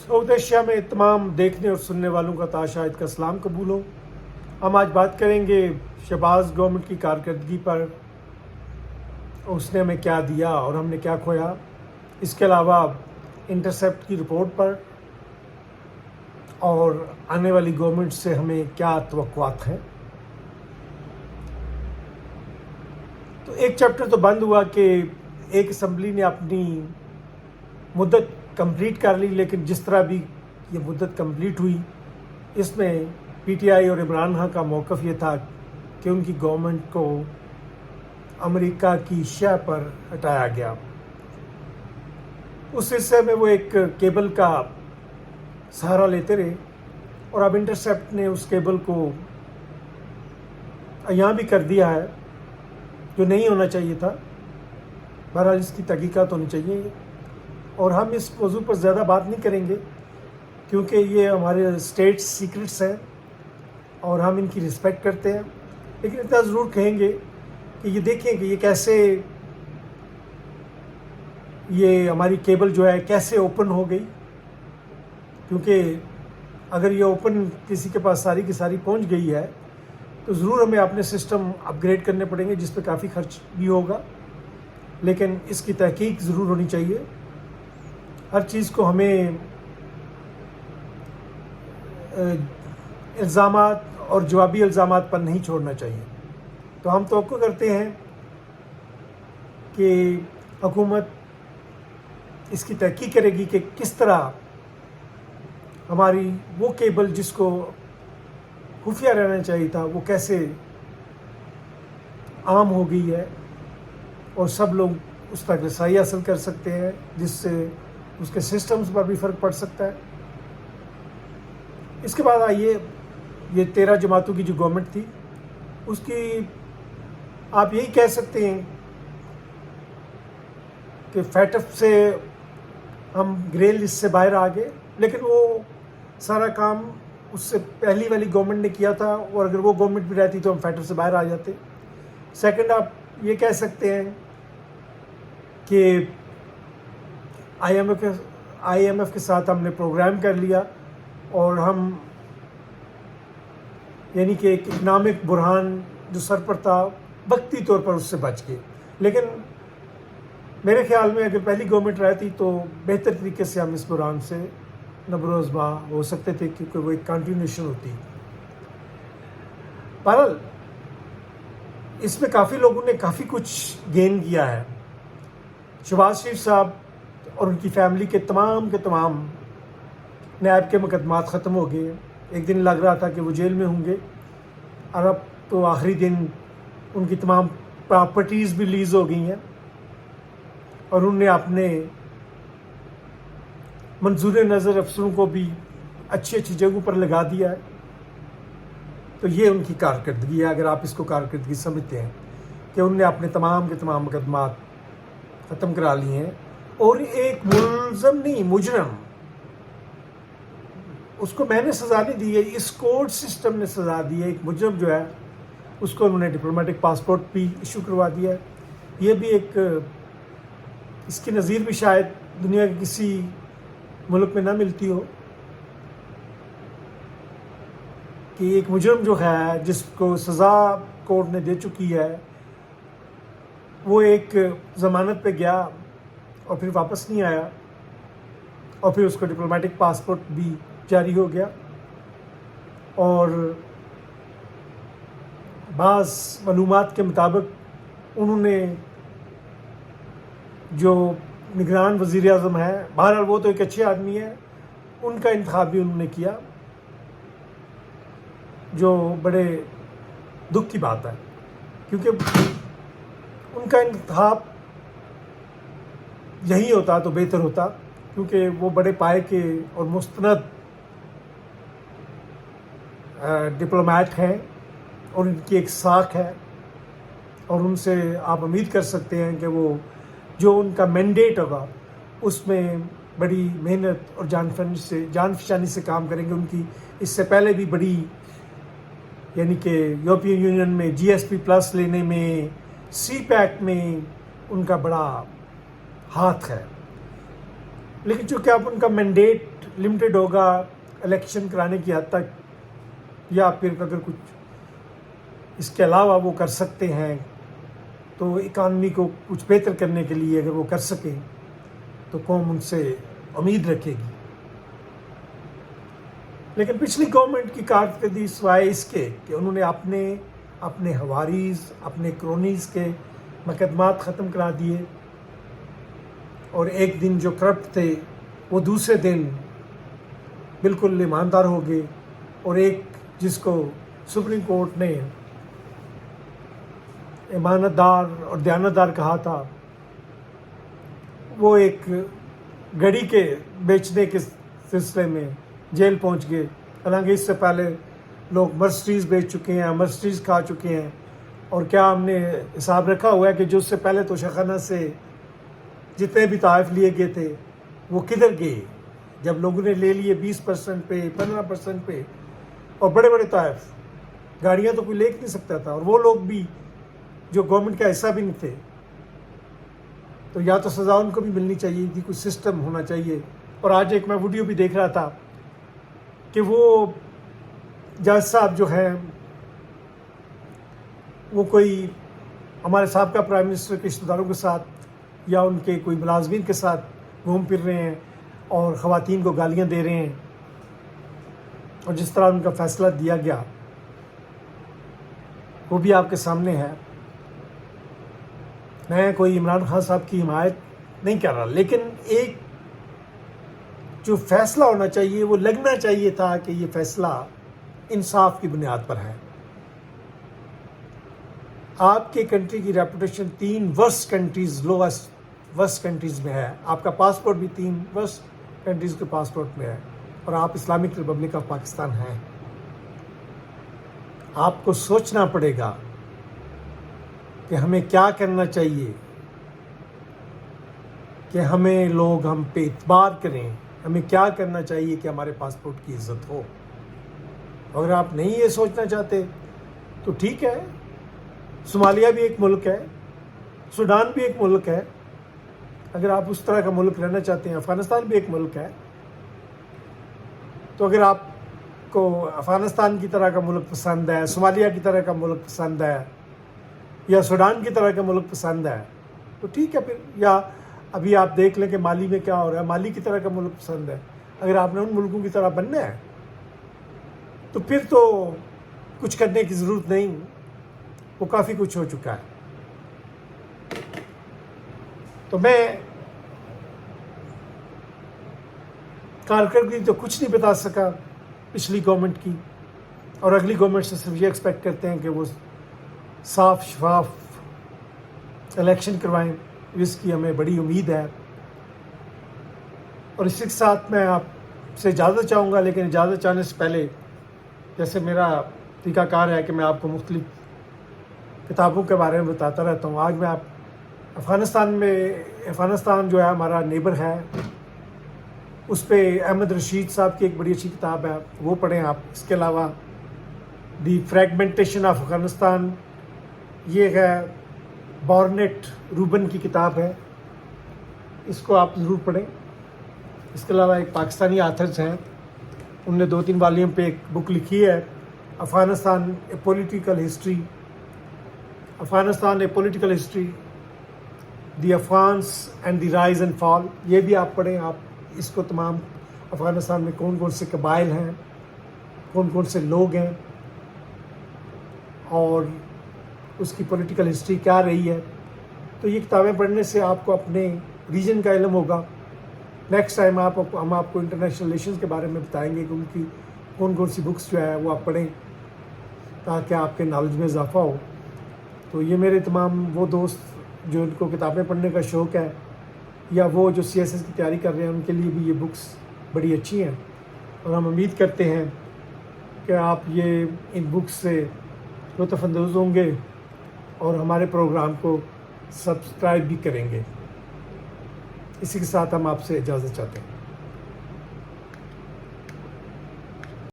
سعود Asia میں تمام دیکھنے اور سننے والوں کا تاشاہد کا سلام قبول ہو۔ ہم آج بات کریں گے شہباز گورنمنٹ کی کارکردگی پر، اس نے ہمیں کیا دیا اور ہم نے کیا کھویا، اس کے علاوہ انٹرسیپٹ کی رپورٹ پر اور آنے والی گورنمنٹ سے ہمیں کیا توقعات ہیں۔ تو ایک چیپٹر تو بند ہوا کہ ایک اسمبلی نے اپنی مدت کمپلیٹ کر لی، لیکن جس طرح بھی یہ مدت کمپلیٹ ہوئی اس میں پی ٹی آئی اور عمران خان کا موقف یہ تھا کہ ان کی گورنمنٹ کو امریکہ کی شہ پر ہٹایا گیا۔ اس حصے میں وہ ایک کیبل کا سہارا لیتے رہے اور اب انٹرسیپٹ نے اس کیبل کو یہاں بھی کر دیا ہے جو نہیں ہونا چاہیے تھا۔ بہرحال اس کی تحقیقات ہونی چاہیے اور ہم اس موضوع پر زیادہ بات نہیں کریں گے کیونکہ یہ ہمارے اسٹیٹ سیکرٹس ہیں اور ہم ان کی رسپیکٹ کرتے ہیں، لیکن اتنا ضرور کہیں گے کہ یہ دیکھیں کہ یہ کیسے یہ ہماری کیبل جو ہے کیسے اوپن ہو گئی، کیونکہ اگر یہ اوپن کسی کے پاس ساری کی ساری پہنچ گئی ہے تو ضرور ہمیں اپنے سسٹم اپ گریڈ کرنے پڑیں گے، جس پہ کافی خرچ بھی ہوگا، لیکن اس کی تحقیق ضرور ہونی چاہیے۔ ہر چیز کو ہمیں الزامات اور جوابی الزامات پر نہیں چھوڑنا چاہیے۔ تو ہم توقع کرتے ہیں کہ حکومت اس کی تحقیق کرے گی کہ کس طرح ہماری وہ کیبل جس کو خفیہ رہنا چاہیے تھا وہ کیسے عام ہو گئی ہے اور سب لوگ اس تک رسائی حاصل کر سکتے ہیں، جس سے اس کے سسٹمز پر بھی فرق پڑ سکتا ہے۔ اس کے بعد آئیے، یہ 13 جماعتوں کی جو گورنمنٹ تھی اس کی آپ یہی کہہ سکتے ہیں کہ فیٹف سے ہم گرے لسٹ سے باہر آ گئے، لیکن وہ سارا کام اس سے پہلی والی گورنمنٹ نے کیا تھا اور اگر وہ گورنمنٹ بھی رہتی تو ہم فیٹف سے باہر آ جاتے۔ سیکنڈ، آپ یہ کہہ سکتے ہیں کہ آئی ایم ایف کے ساتھ ہم نے پروگرام کر لیا اور ہم یعنی کہ ایک اکنامک بحران جو سر پر تھا وقتی طور پر اس سے بچ گئے، لیکن میرے خیال میں اگر پہلی گورنمنٹ رہتی تو بہتر طریقے سے ہم اس بحران سے نبرد ہو سکتے تھے، کیونکہ وہ ایک کنٹینیوشن ہوتی۔ بہرحال اس میں کافی لوگوں نے کافی کچھ گین کیا ہے۔ شہباز شریف صاحب اور ان کی فیملی کے تمام نیب کے مقدمات ختم ہو گئے۔ ایک دن لگ رہا تھا کہ وہ جیل میں ہوں گے اور اب تو آخری دن ان کی تمام پراپرٹیز بھی لیز ہو گئی ہیں اور انہوں نے اپنے منظور نظر افسروں کو بھی اچھی جگہوں پر لگا دیا ہے۔ تو یہ ان کی کارکردگی ہے، اگر آپ اس کو کارکردگی سمجھتے ہیں کہ انہوں نے اپنے تمام کے تمام مقدمات ختم کرا لیے ہیں اور ایک ملزم نہیں، مجرم، اس کو میں نے سزا نہیں دی ہے، اس کورٹ سسٹم نے سزا دی ہے۔ ایک مجرم جو ہے اس کو انہوں نے ڈپلومیٹک پاسپورٹ بھی ایشو کروا دیا ہے۔ یہ بھی ایک اس کی نظیر بھی شاید دنیا کے کسی ملک میں نہ ملتی ہو کہ ایک مجرم جو ہے جس کو سزا کورٹ نے دے چکی ہے وہ ایک ضمانت پہ گیا اور پھر واپس نہیں آیا اور پھر اس کو ڈپلومیٹک پاسپورٹ بھی جاری ہو گیا، اور بعض معلومات کے مطابق انہوں نے جو نگران وزیر اعظم ہے، بہرحال وہ تو ایک اچھے آدمی ہے، ان کا انتخاب بھی انہوں نے کیا، جو بڑے دکھ کی بات ہے کیونکہ ان کا انتخاب یہی ہوتا تو بہتر ہوتا، کیونکہ وہ بڑے پائے کے اور مستند ڈپلومیٹ ہیں اور ان کی ایک ساکھ ہے، اور ان سے آپ امید کر سکتے ہیں کہ وہ جو ان کا مینڈیٹ ہوگا اس میں بڑی محنت اور جان فشانی سے کام کریں گے۔ ان کی اس سے پہلے بھی بڑی یعنی کہ یورپین یونین میں جی ایس پی پلس لینے میں، سی پیک میں ان کا بڑا ہاتھ ہے، لیکن چونکہ اب ان کا مینڈیٹ لمیٹڈ ہوگا الیکشن کرانے کی حد تک، یا پھر اگر کچھ اس کے علاوہ وہ کر سکتے ہیں تو اکانومی کو کچھ بہتر کرنے کے لیے اگر وہ کر سکیں تو قوم ان سے امید رکھے گی۔ لیکن پچھلی گورنمنٹ کی کارکردگی سوائے اس کے کہ انہوں نے اپنے حواریز، اپنے کرونیز کے مقدمات ختم کرا دیے، اور ایک دن جو کرپٹ تھے وہ دوسرے دن بالکل ایماندار ہو گئے، اور ایک جس کو سپریم کورٹ نے امانت دار اور دیانتدار کہا تھا، وہ ایک گھڑی کے بیچنے کے سلسلے میں جیل پہنچ گئے، حالانکہ اس سے پہلے لوگ مرسڈیز بیچ چکے ہیں، مرسڈیز کھا چکے ہیں۔ اور کیا ہم نے حساب رکھا ہوا ہے کہ جو اس سے پہلے توشہ سے جتنے بھی تحائف لیے گئے تھے وہ کدھر گئے؟ جب لوگوں نے لے لیے 20% پہ، 15% پہ، اور بڑے بڑے تحائف، گاڑیاں تو کوئی لے نہیں سکتا تھا، اور وہ لوگ بھی جو گورنمنٹ کا حصہ بھی نہیں تھے، تو یا تو سزا ان کو بھی ملنی چاہیے تھی، کوئی سسٹم ہونا چاہیے۔ اور آج ایک میں ویڈیو بھی دیکھ رہا تھا کہ وہ جج صاحب جو ہیں وہ کوئی ہمارے سابقہ پرائم منسٹر کے رشتہ داروں کے ساتھ یا ان کے کوئی ملازمین کے ساتھ گھوم پھر رہے ہیں اور خواتین کو گالیاں دے رہے ہیں، اور جس طرح ان کا فیصلہ دیا گیا وہ بھی آپ کے سامنے ہے۔ میں کوئی عمران خان صاحب کی حمایت نہیں کر رہا، لیکن ایک جو فیصلہ ہونا چاہیے وہ لگنا چاہیے تھا کہ یہ فیصلہ انصاف کی بنیاد پر ہے۔ آپ کے کنٹری کی reputation 3 worst countries, worst countries میں ہے، آپ کا پاسپورٹ بھی 3 ورسٹ کنٹریز کے پاسپورٹ میں ہے، اور آپ اسلامک ریپبلک آف پاکستان ہیں۔ آپ کو سوچنا پڑے گا کہ ہمیں کیا کرنا چاہیے کہ ہمیں لوگ ہم پہ اعتبار کریں، ہمیں کیا کرنا چاہیے کہ ہمارے پاسپورٹ کی عزت ہو۔ اگر آپ نہیں یہ سوچنا چاہتے تو ٹھیک ہے، صومالیہ بھی ایک ملک ہے، سوڈان بھی ایک ملک ہے، اگر آپ اس طرح کا ملک رہنا چاہتے ہیں، افغانستان بھی ایک ملک ہے، تو اگر آپ کو افغانستان کی طرح کا ملک پسند ہے، صومالیہ کی طرح کا ملک پسند ہے، یا سوڈان کی طرح کا ملک پسند ہے تو ٹھیک ہے پھر، یا ابھی آپ دیکھ لیں کہ مالی میں کیا ہو رہا ہے، مالی کی طرح کا ملک پسند ہے، اگر آپ نے ان ملکوں کی طرح بننا ہے تو پھر تو کچھ کرنے کی ضرورت نہیں، وہ کافی کچھ ہو چکا ہے۔ تو میں کارکردگی تو کچھ نہیں بتا سکا پچھلی گورنمنٹ کی، اور اگلی گورنمنٹ سے صرف یہ ایکسپیکٹ کرتے ہیں کہ وہ صاف شفاف الیکشن کروائیں، جس کی ہمیں بڑی امید ہے۔ اور اسی کے ساتھ میں آپ سے اجازت چاہوں گا، لیکن اجازت چاہنے سے پہلے جیسے میرا طریقہ کار ہے کہ میں آپ کو مختلف کتابوں کے بارے میں بتاتا رہتا ہوں، آج میں افغانستان جو ہے ہمارا نیبر ہے، اس پہ احمد رشید صاحب کی ایک بڑی اچھی کتاب ہے، وہ پڑھیں آپ۔ اس کے علاوہ دی فریگمنٹیشن آف افغانستان، یہ ہے بارنیٹ روبن کی کتاب ہے، اس کو آپ ضرور پڑھیں۔ اس کے علاوہ ایک پاکستانی آتھرز ہیں، ان نے 2-3 والیوم پہ ایک بک لکھی ہے، Afghanistan a political history, Afghanistan a political history, the Afghans and the rise and fall, یہ بھی آپ پڑھیں۔ آپ اس کو تمام افغانستان میں کون کون سے قبائل ہیں، کون کون سے لوگ ہیں، اور اس کی پولیٹیکل ہسٹری کیا رہی ہے، تو یہ کتابیں پڑھنے سے آپ کو اپنے ریجن کا علم ہوگا۔ نیکسٹ ٹائم ہم آپ کو انٹرنیشنل ریلیشنز کے بارے میں بتائیں گے کہ ان کی کون کون سی بکس جو ہے وہ آپ پڑھیں تاکہ آپ کے نالج میں اضافہ ہو۔ تو یہ میرے تمام وہ دوست جو ان کو کتابیں پڑھنے کا شوق ہے، یا وہ جو CSS کی تیاری کر رہے ہیں، ان کے لیے بھی یہ بکس بڑی اچھی ہیں، اور ہم امید کرتے ہیں کہ آپ یہ ان بکس سے لطف اندوز ہوں گے اور ہمارے پروگرام کو سبسکرائب بھی کریں گے۔ اسی کے ساتھ ہم آپ سے اجازت چاہتے ہیں۔